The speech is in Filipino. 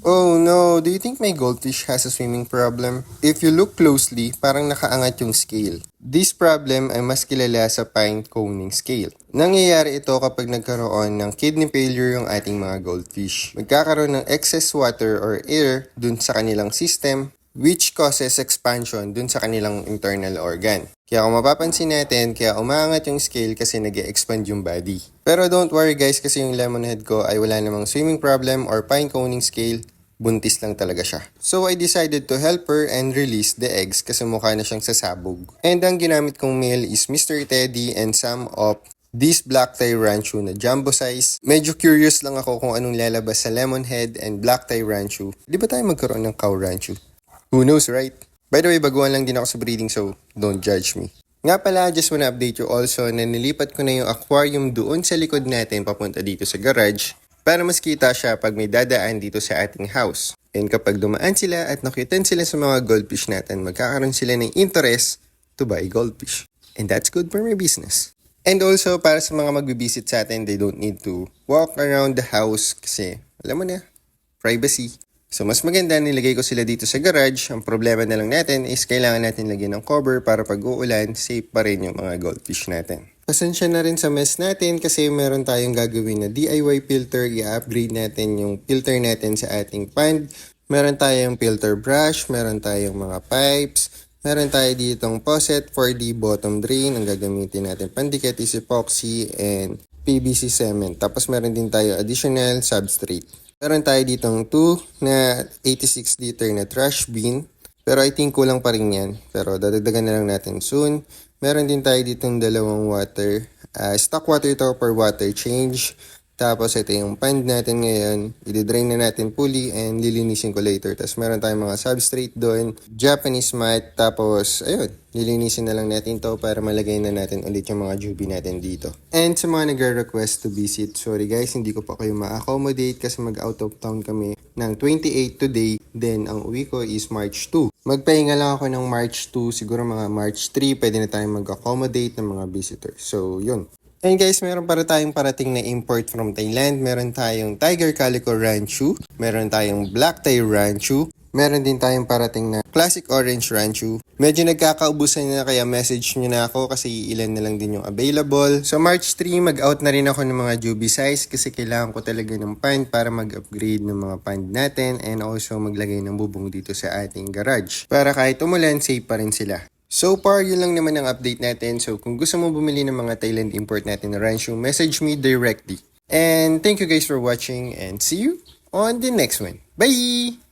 Oh no, do you think my goldfish has a swimming problem? If you look closely, parang nakaangat yung scale. This problem ay mas kilala sa pine coning scale. Nangyayari ito kapag nagkaroon ng kidney failure yung ating mga goldfish. Magkakaroon ng excess water or air dun sa kanilang system, which causes expansion dun sa kanilang internal organ. Kaya kung mapapansin natin, kaya umaangat yung scale kasi nag-expand yung body. Pero don't worry guys, kasi yung lemonhead ko ay wala namang swimming problem or pine coning scale. Buntis lang talaga siya. So I decided to help her and release the eggs kasi mukha na siyang sasabog. And ang ginamit kong male is Mr. Teddy and some of this black tie ranchu na jumbo size. Medyo curious lang ako kung anong lalabas sa lemonhead and black tie ranchu. Di ba tayo magkaroon ng cow ranchu? Who knows, right? By the way, baguhan lang din ako sa breeding so don't judge me. Nga pala, just wanna update you also na nilipat ko na yung aquarium doon sa likod natin papunta dito sa garage para mas kita siya pag may dadaan dito sa ating house. And kapag dumaan sila at nakitan sila sa mga goldfish natin, magkakaroon sila ng interest to buy goldfish. And that's good for my business. And also, para sa mga magbibisit sa atin, they don't need to walk around the house kasi, alam mo na, privacy. So, mas maganda nilagay ko sila dito sa garage. Ang problema na lang natin is kailangan natin lagyan ng cover para pag uulan, safe pa rin yung mga goldfish natin. Pasensya na rin sa mess natin kasi meron tayong gagawin na DIY filter. I-upgrade natin yung filter natin sa ating pond. Meron tayong filter brush, meron tayong mga pipes, meron tayo ditong faucet for the bottom drain. Ang gagamitin natin pandikit is epoxy and PVC cement. Tapos meron din tayo additional substrate. Meron tayo ditong 2 na 86 liter na trash bin. Pero I think kulang pa rin yan. Pero dadagdagan na lang natin soon. Meron din tayo ditong dalawang water. Stock water ito for water change. Tapos ito yung pond natin ngayon. I-drain na natin fully and lilinisin ko later. Tapos meron tayong mga substrate doon. Japanese mat. Tapos ayun, lilinisin na lang natin to para malagay na natin ulit yung mga jubi natin dito. And sa mga nagre-request to visit, sorry guys, hindi ko pa kayo ma-accommodate kasi mag-out of town kami ng 28 today. Then ang uwi ko is March 2. Magpahinga lang ako ng March 2, siguro mga March 3, pwede na tayong mag-accommodate ng mga visitors. So, yun. And guys, meron para tayong parating na import from Thailand. Meron tayong Tiger Calico Ranchu. Meron tayong Black Thai Ranchu. Meron din tayong parating na Classic Orange Ranchu. Medyo nagkakaubusan na kaya message nyo na ako kasi ilan na lang din yung available. So March 3, mag-out na rin ako ng mga jubi size kasi kailangan ko talaga ng pond para mag-upgrade ng mga pond natin and also maglagay ng bubong dito sa ating garage. Para kahit umulan, safe pa rin sila. So far, yun lang naman ang update natin. So kung gusto mo bumili ng mga Thailand import natin na ranchu, message me directly. And thank you guys for watching and see you on the next one. Bye!